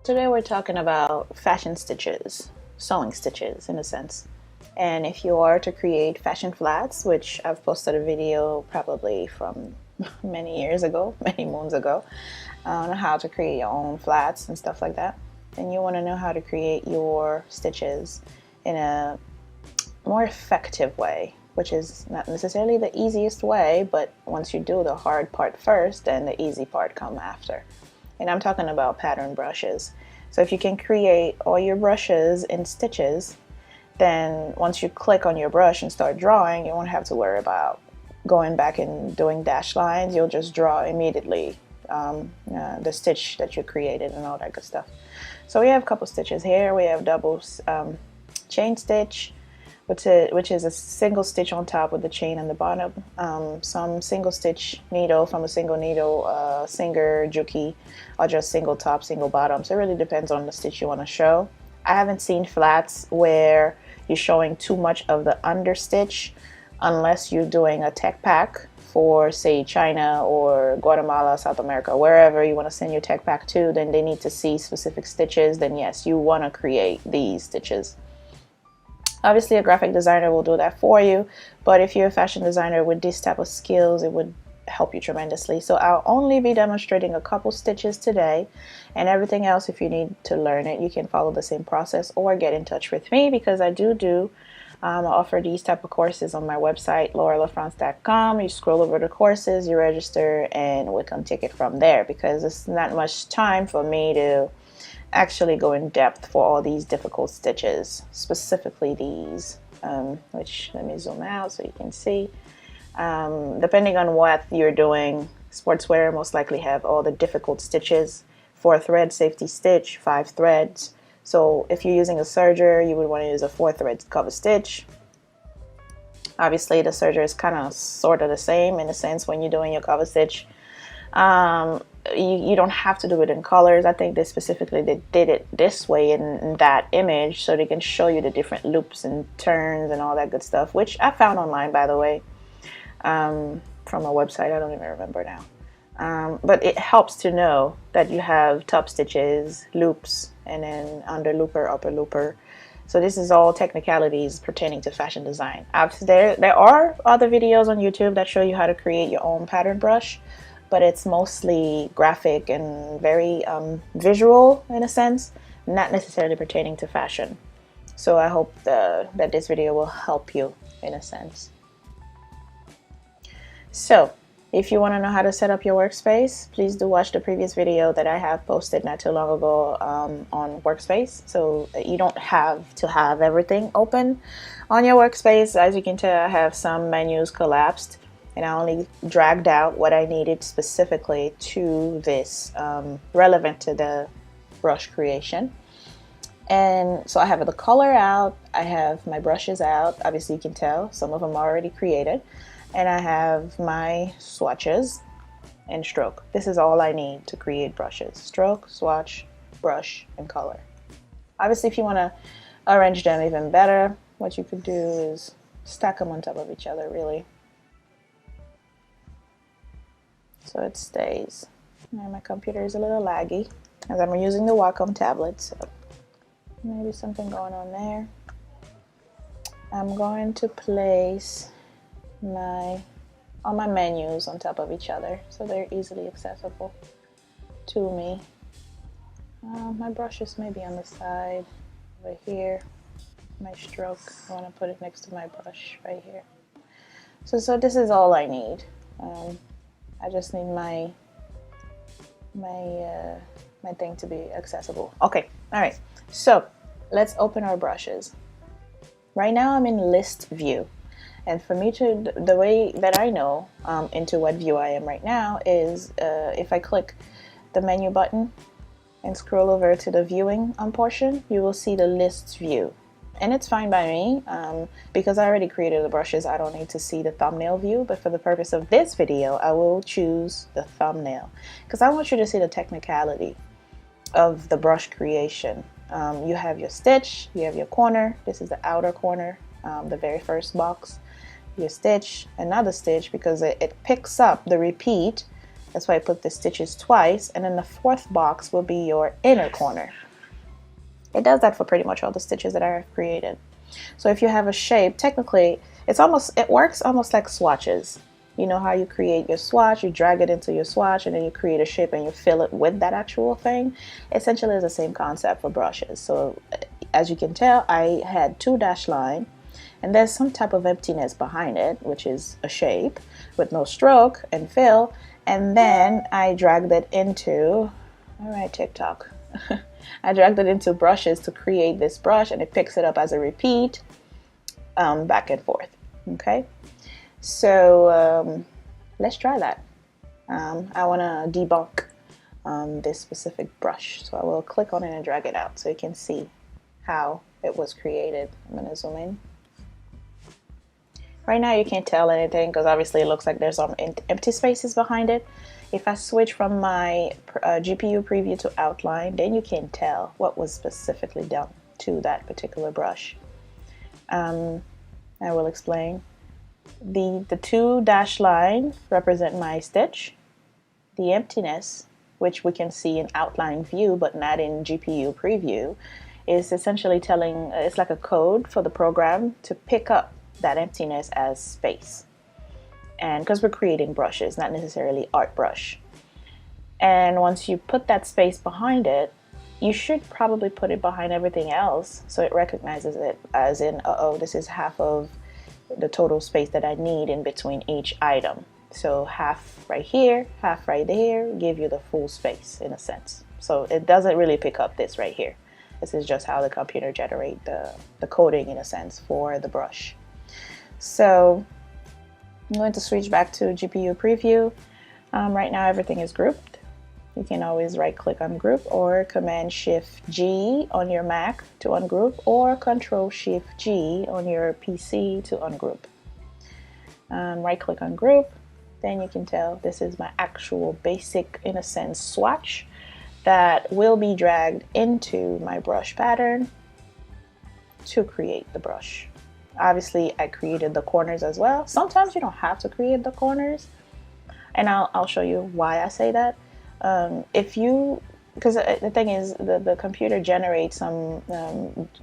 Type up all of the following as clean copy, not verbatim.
Today we're talking about fashion stitches, sewing stitches in a sense. And if you are to create fashion flats, which I've posted a video probably from many years ago, many moons ago, on how to create your own flats and stuff like that, then you want to know how to create your stitches in a more effective way, which is not necessarily the easiest way, but once you do the hard part first, then the easy part come after. And I'm talking about pattern brushes. So if you can create all your brushes in stitches, then once you click on your brush and start drawing, you won't have to worry about going back and doing dash lines. You'll just draw immediately the stitch that you created and all that good stuff. So we have a couple stitches here. We have double chain stitch, which is a single stitch on top with the chain on the bottom. Some single stitch needle from a single needle, Singer, Juki, or just single top, single bottom. So it really depends on the stitch you want to show. I haven't seen flats where you're showing too much of the understitch unless you're doing a tech pack for, say, China or Guatemala, South America, wherever you want to send your tech pack to. Then they need to see specific stitches. Then yes, you want to create these stitches. Obviously, a graphic designer will do that for you, but if you're a fashion designer with this type of skills, it would help you tremendously. So I'll only be demonstrating a couple stitches today, and everything else, if you need to learn it, you can follow the same process or get in touch with me, because I I offer these type of courses on my website, lauralafrance.com. You scroll over the courses, you register, and we can take it from there, because it's not much time for me to actually go in depth for all these difficult stitches, specifically these, which let me zoom out so you can see. Depending on what you're doing, sportswear most likely have all the difficult stitches. 4-thread safety stitch, 5 threads. So if you're using a serger, you would want to use a 4-thread cover stitch. Obviously the serger is kind of sort of the same in a sense when you're doing your cover stitch. You don't have to do it in colors. I think they specifically did it this way in that image so they can show you the different loops and turns and all that good stuff, which I found online, by the way, from a website. I don't even remember now. But it helps to know that you have top stitches, loops, and then under looper, upper looper. So this is all technicalities pertaining to fashion design. There are other videos on YouTube that show you how to create your own pattern brush, but it's mostly graphic and very visual in a sense, not necessarily pertaining to fashion. So I hope that this video will help you in a sense. So if you want to know how to set up your workspace, please do watch the previous video that I have posted not too long ago on workspace. So you don't have to have everything open on your workspace. As you can tell, I have some menus collapsed, and I only dragged out what I needed specifically to this, relevant to the brush creation. And so I have the color out, I have my brushes out, obviously you can tell, some of them are already created, and I have my swatches and stroke. This is all I need to create brushes: stroke, swatch, brush, and color. Obviously if you want to arrange them even better, what you could do is stack them on top of each other, really. So it stays. And my computer is a little laggy as I'm using the Wacom tablet, so maybe something going on there. I'm going to place all my menus on top of each other so they're easily accessible to me. My brushes may be on the side over here. My stroke, I want to put it next to my brush right here. So this is all I need. I just need my thing to be accessible. Okay, all right. So let's open our brushes. Right now I'm in list view, and for me to the way that I know into what view I am right now is if I click the menu button and scroll over to the viewing portion, you will see the list view. And it's fine by me, because I already created the brushes. I don't need to see the thumbnail view, but for the purpose of this video, I will choose the thumbnail, because I want you to see the technicality of the brush creation. You have your stitch, you have your corner. This is the outer corner, the very first box. Your stitch, another stitch, because it picks up the repeat That's why I put the stitches twice, and then the fourth box will be your inner corner. It does that for pretty much all the stitches that I have created. So if you have a shape, technically it works almost like swatches. You know how you create your swatch, you drag it into your swatch, and then you create a shape and you fill it with that actual thing. Essentially it's the same concept for brushes. So as you can tell, I had 2 dash line, and there's some type of emptiness behind it, which is a shape with no stroke and fill. And then I dragged it into, all right, TikTok. I dragged it into brushes to create this brush, and it picks it up as a repeat, back and forth. Okay, so let's try that. I want to debunk this specific brush, so I will click on it and drag it out so you can see how it was created. I'm going to zoom in. Right now you can't tell anything because obviously it looks like there's some empty spaces behind it. If I switch from my GPU preview to outline, then you can tell what was specifically done to that particular brush. I will explain. The 2 dash line represent my stitch. The emptiness, which we can see in outline view but not in GPU preview, is essentially telling, it's like a code for the program to pick up that emptiness as space. And because we're creating brushes, not necessarily art brush. And once you put that space behind it, you should probably put it behind everything else so it recognizes it as in, uh-oh, this is half of the total space that I need in between each item. So half right here, half right there, give you the full space in a sense. So it doesn't really pick up this right here. This is just how the computer generate the coding in a sense for the brush. So I'm going to switch back to GPU preview. Right now everything is grouped. You can always right click on group or Command Shift G on your Mac to ungroup, or Control Shift G on your PC to ungroup. Right click on group, then you can tell this is my actual basic, in a sense, swatch that will be dragged into my brush pattern to create the brush. Obviously I created the corners as well. Sometimes you don't have to create the corners, and I'll show you why I say that. Because the thing is, the computer generates some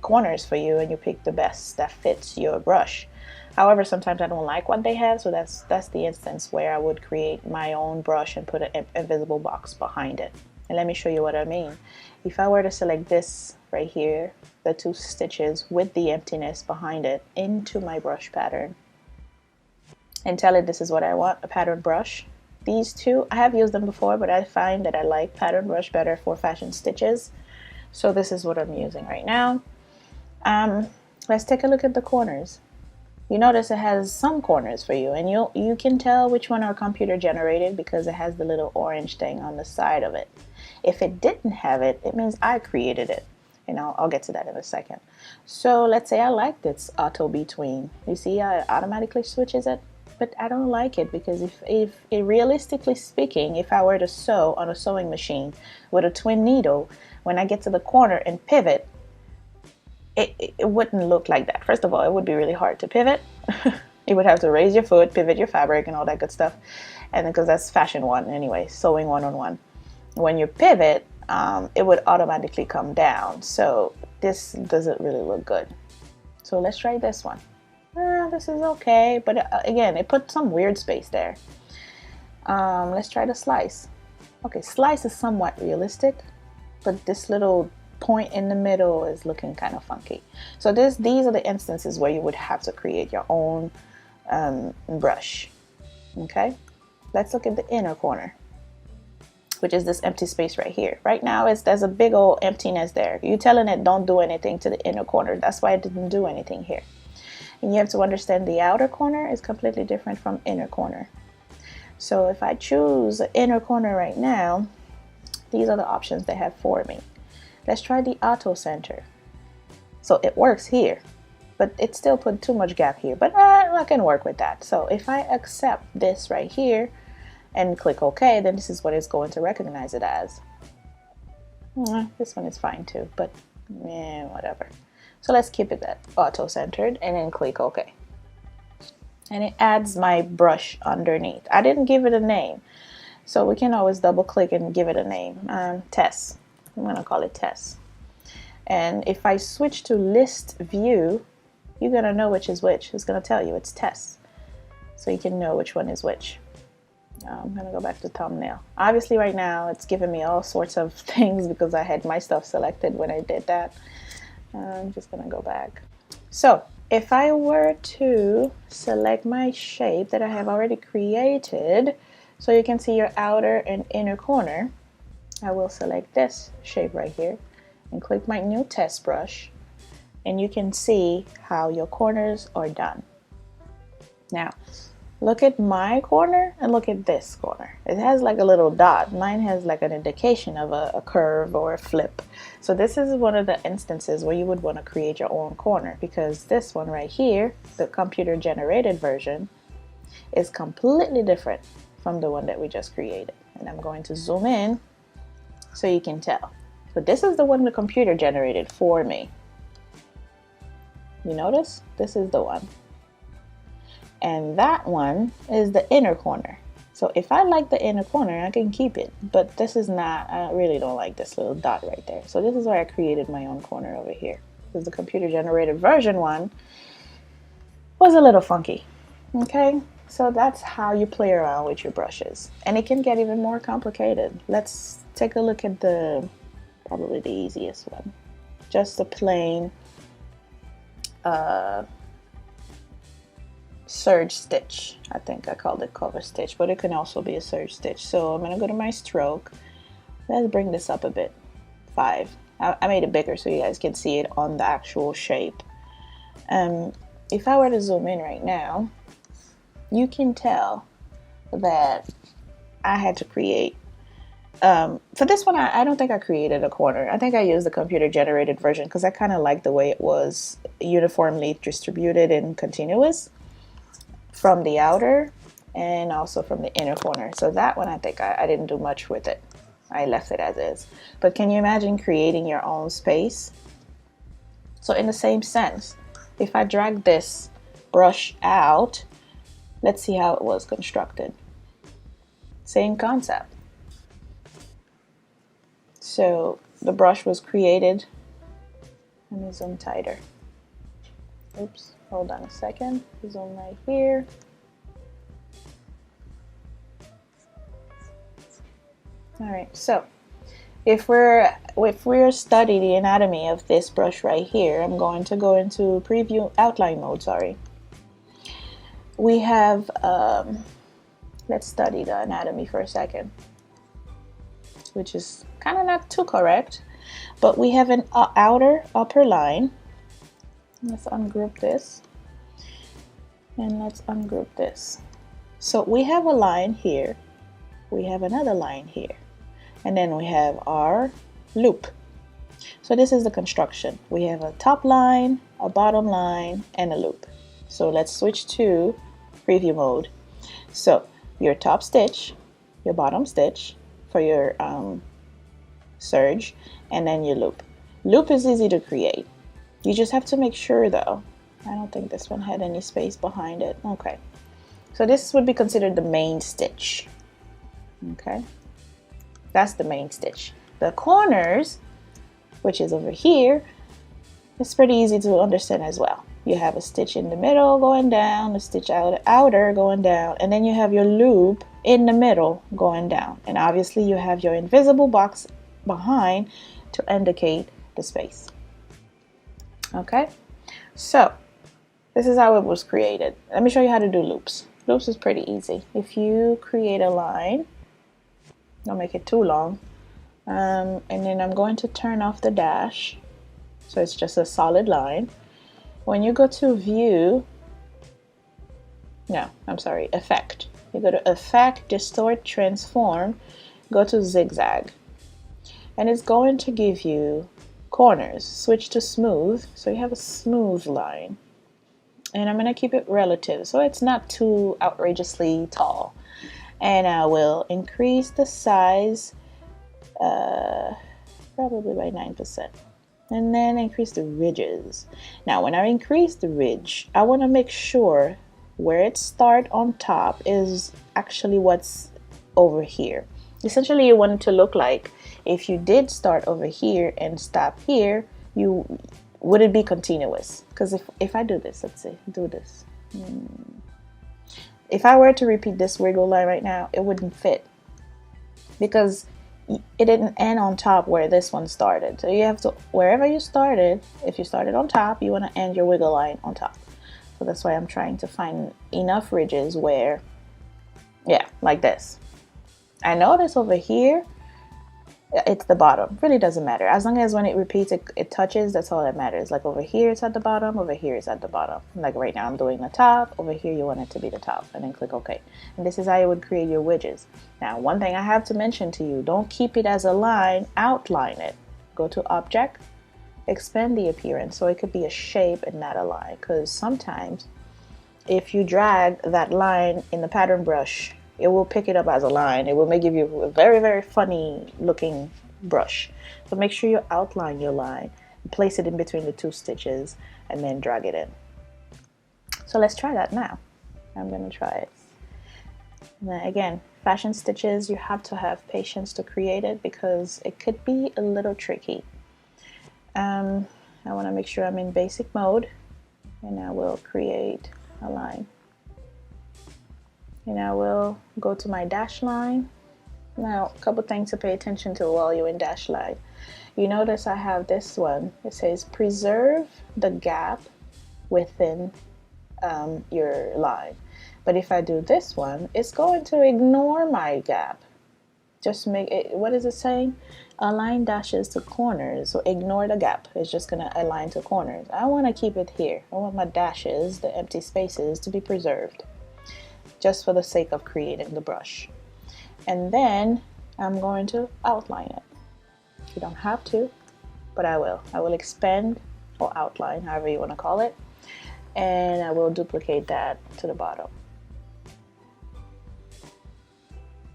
corners for you, and you pick the best that fits your brush. However, sometimes I don't like what they have, so that's the instance where I would create my own brush and put an invisible box behind it. And let me show you what I mean. If I were to select this right here, the 2 stitches with the emptiness behind it into my brush pattern, and tell it this is what I want, a pattern brush. These 2, I have used them before, but I find that I like pattern brush better for fashion stitches. So this is what I'm using right now. Let's take a look at the corners. You notice it has some corners for you, and you can tell which one are computer generated because it has the little orange thing on the side of it. If it didn't have it, it means I created it. And I'll get to that in a second. So let's say I like this auto between. You see how it automatically switches it? But I don't like it because if realistically speaking, if I were to sew on a sewing machine with a twin needle, when I get to the corner and pivot, it wouldn't look like that. First of all, it would be really hard to pivot. You would have to raise your foot, pivot your fabric, and all that good stuff. And because that's fashion 1 anyway, sewing 1-on-1. When you pivot, it would automatically come down. So this doesn't really look good. So let's try this one. This is okay, but again, it put some weird space there. Let's try the slice. Okay, slice is somewhat realistic, but this little point in the middle is looking kind of funky. So these are the instances where you would have to create your own brush. Okay, let's look at the inner corner, which is this empty space right here. Right now there's a big old emptiness there. You're telling it don't do anything to the inner corner. That's why it didn't do anything here. And you have to understand the outer corner is completely different from inner corner. So if I choose the inner corner right now, these are the options they have for me. Let's try the auto center. So it works here, but it still put too much gap here, but I can work with that. So if I accept this right here and click OK, then this is what it's going to recognize it as. This one is fine too, but whatever. So let's keep it at auto-centered and then click OK. And it adds my brush underneath. I didn't give it a name. So we can always double click and give it a name. Test. I'm going to call it test. And if I switch to list view, you're going to know which is which. It's going to tell you it's test. So you can know which one is which. I'm going to go back to thumbnail. Obviously right now it's giving me all sorts of things because I had my stuff selected when I did that. I'm just going to go back. So if I were to select my shape that I have already created, so you can see your outer and inner corner, I will select this shape right here and click my new test brush, and you can see how your corners are done. Now look at my corner and look at this corner. It has like a little dot. Mine has like an indication of a curve or a flip. So this is one of the instances where you would want to create your own corner, because this one right here, the computer generated version, is completely different from the one that we just created. And I'm going to zoom in so you can tell. So this is the one the computer generated for me. You notice? This is the one. And that one is the inner corner. So if I like the inner corner, I can keep it, but this is not, I really don't like this little dot right there. So this is why I created my own corner over here, because the computer generated version one was a little funky. Okay, so that's how you play around with your brushes, and it can get even more complicated. Let's take a look at probably the easiest one, just a plain surge stitch. I think I called it cover stitch, but it can also be a surge stitch. So I'm gonna go to my stroke. Let's bring this up a bit. 5. I made it bigger so you guys can see it on the actual shape. If I were to zoom in right now, you can tell that I had to create for this one, I don't think I created a corner. I think I used the computer generated version because I kind of like the way it was uniformly distributed and continuous from the outer and also from the inner corner. So that one, I think I didn't do much with it. I left it as is. But can you imagine creating your own space? So in the same sense, if I drag this brush out, let's see how it was constructed. Same concept. So the brush was created. Let me zoom tighter. Oops, hold on a second. Zoom right here. All right, so if we're studying the anatomy of this brush right here, I'm going to go into preview outline mode, sorry. We have, let's study the anatomy for a second, which is kind of not too correct, but we have an outer upper line. Let's ungroup this, and let's ungroup this. So we have a line here, we have another line here, and then we have our loop. So this is the construction. We have a top line, a bottom line, and a loop. So let's switch to preview mode. So your top stitch, your bottom stitch for your surge, and then your loop. Loop is easy to create. You just have to make sure though, I don't think this one had any space behind it. Okay, so this would be considered the main stitch. Okay, that's the main stitch. The corners, which is over here, it's pretty easy to understand as well. You have a stitch in the middle going down, a stitch outer going down, and then you have your loop in the middle going down. And obviously you have your invisible box behind to indicate the space. Okay, so this is how it was created. Let me show you how to do loops. Loops is pretty easy. If you create a line, don't make it too long, and then I'm going to turn off the dash, so it's just a solid line. When you go to view, no, I'm sorry, effect. You go to effect, distort, transform, go to zigzag, and it's going to give you corners. Switch to smooth, so you have a smooth line, and I'm going to keep it relative so it's not too outrageously tall, and I will increase the size probably by 9%, and then increase the ridges. Now when I increase the ridge, I want to make sure where it starts on top is actually what's over here. Essentially, you want it to look like if you did start over here and stop here, you would it be continuous? Because if I do this, let's see, do this. If I were to repeat this wiggle line right now, it wouldn't fit because it didn't end on top where this one started. So you have to, wherever you started, if you started on top, you want to end your wiggle line on top. So that's why I'm trying to find enough ridges where, yeah, like this. I notice over here, it's the bottom. Really doesn't matter. As long as when it repeats, it touches, that's all that matters. Like over here, it's at the bottom. Over here, it's at the bottom. Like right now, I'm doing the top. Over here, you want it to be the top. And then click OK. And this is how you would create your wedges. Now, one thing I have to mention to you, don't keep it as a line. Outline it. Go to Object. Expand the appearance. So it could be a shape and not a line. Because sometimes, if you drag that line in the pattern brush, it will pick it up as a line. It will give you a very, very funny looking brush. So make sure you outline your line, place it in between the two stitches, and then drag it in. So let's try that now. I'm going to try it. Now again, fashion stitches, you have to have patience to create it because it could be a little tricky. I want to make sure I'm in basic mode, and I will create a line. And I will go to my dash line. Now, a couple things to pay attention to while you're in dash line. You notice I have this one. It says preserve the gap within your line. But if I do this one, it's going to ignore my gap. Just make it, what is it saying? Align dashes to corners. So ignore the gap. It's just going to align to corners. I want to keep it here. I want my dashes, the empty spaces, to be preserved, just for the sake of creating the brush. And then I'm going to outline it. You don't have to, but I will. I will expand or outline, however you want to call it. And I will duplicate that to the bottom.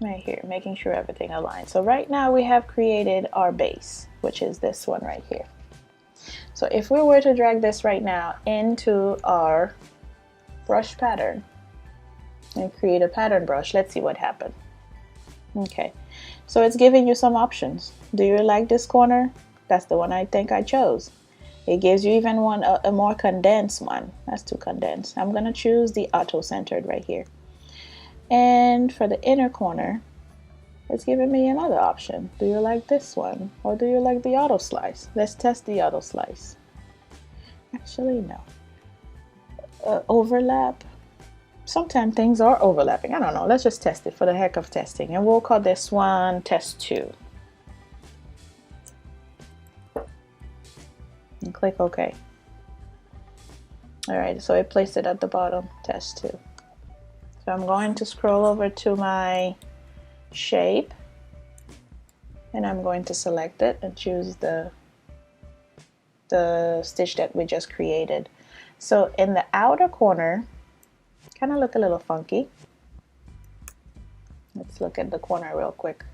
Right here, making sure everything aligns. So right now we have created our base, which is this one right here. So if we were to drag this right now into our brush pattern, and create a pattern brush, let's see what happened. Okay, so it's giving you some options. Do you like this corner? That's the one I think I chose. It gives you even one, a more condensed one. That's too condensed. I'm gonna choose the auto-centered right here. And for the inner corner, it's giving me another option. Do you like this one? Or do you like the auto slice? Let's test the auto slice. Actually, no. Overlap. Sometimes things are overlapping. I don't know. Let's just test it for the heck of testing. And we'll call this one test 2. And click OK. Alright, so it placed it at the bottom, test 2. So I'm going to scroll over to my shape. And I'm going to select it and choose the stitch that we just created. So in the outer corner, kind of look a little funky. Let's look at the corner real quick.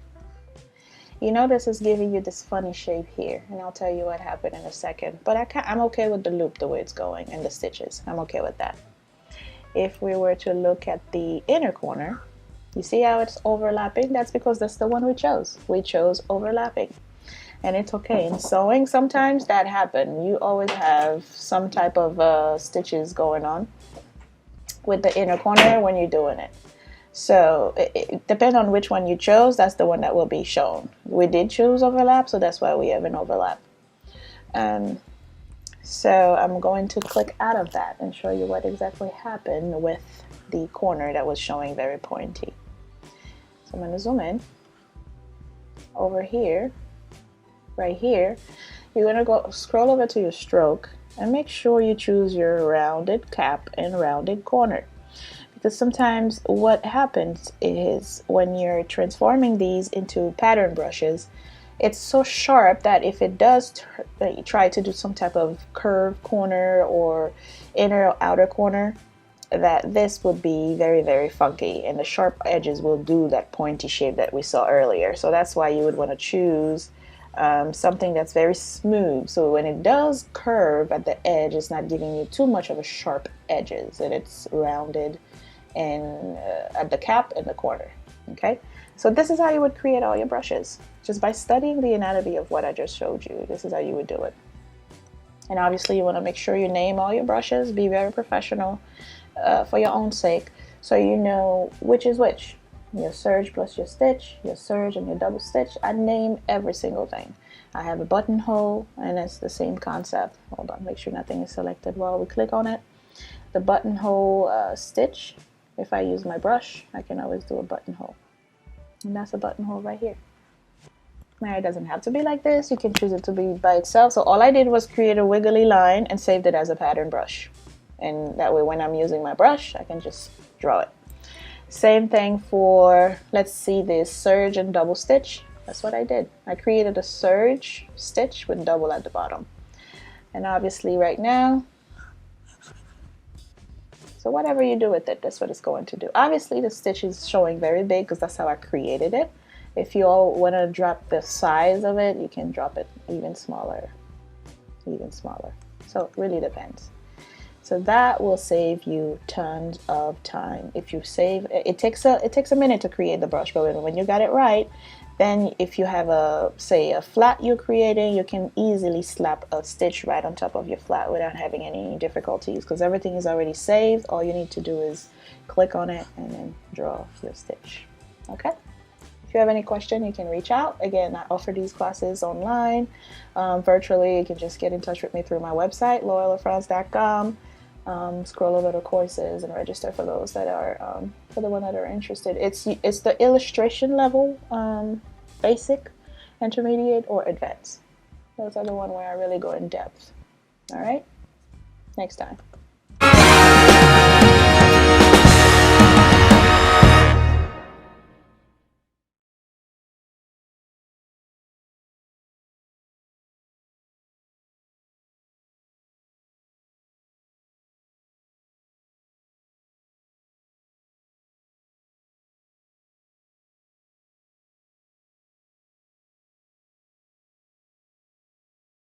You notice it's giving you this funny shape here, and I'll tell you what happened in a second. But I'm okay with the loop, the way it's going, and the stitches. I'm okay with that. If we were to look at the inner corner, you see how it's overlapping? That's because that's the one we chose. We chose overlapping. And it's okay. In sewing, sometimes that happens. You always have some type of stitches going on with the inner corner when you're doing it. So it depends on which one you chose. That's the one that will be shown. We did choose overlap, so that's why we have an overlap. So I'm going to click out of that and show you what exactly happened with the corner that was showing very pointy. So I'm going to zoom in. Over here, right here, you're going to go scroll over to your stroke and make sure you choose your rounded cap and rounded corner. Because sometimes what happens is when you're transforming these into pattern brushes, it's so sharp that if it does try to do some type of curved corner or inner or outer corner, that this would be very, very funky, and the sharp edges will do that pointy shape that we saw earlier. So that's why you would want to choose something that's very smooth, so when it does curve at the edge, it's not giving you too much of a sharp edges, and it's rounded and at the cap and the corner. Okay, So this is how you would create all your brushes. Just by studying the anatomy of what I just showed you, this is how you would do it. And obviously you want to make sure you name all your brushes, be very professional for your own sake, so you know which is which. Your serge plus your stitch, your serge and your double stitch. I name every single thing. I have a buttonhole, and it's the same concept. Hold on, make sure nothing is selected while we click on it. The buttonhole stitch, if I use my brush, I can always do a buttonhole. And that's a buttonhole right here. Now it doesn't have to be like this. You can choose it to be by itself. So all I did was create a wiggly line and saved it as a pattern brush. And that way when I'm using my brush, I can just draw it. Same thing for, let's see, this serge and double stitch. That's what I did. I created a serge stitch with double at the bottom. And obviously right now, so whatever you do with it, that's what it's going to do. Obviously the stitch is showing very big because that's how I created it. If you all want to drop the size of it, you can drop it even smaller, even smaller. So it really depends. So that will save you tons of time. If you save, it takes a minute to create the brush, but when you got it right, then if you have a, say, a flat you're creating, you can easily slap a stitch right on top of your flat without having any difficulties, because everything is already saved. All you need to do is click on it and then draw your stitch. Okay? If you have any question, you can reach out. Again, I offer these classes online, virtually. You can just get in touch with me through my website, laurelafrance.com. Scroll over the courses and register for those that are for the one that are interested. It's the illustration level, basic, intermediate, or advanced. Those are the one where I really go in depth. All right, next time.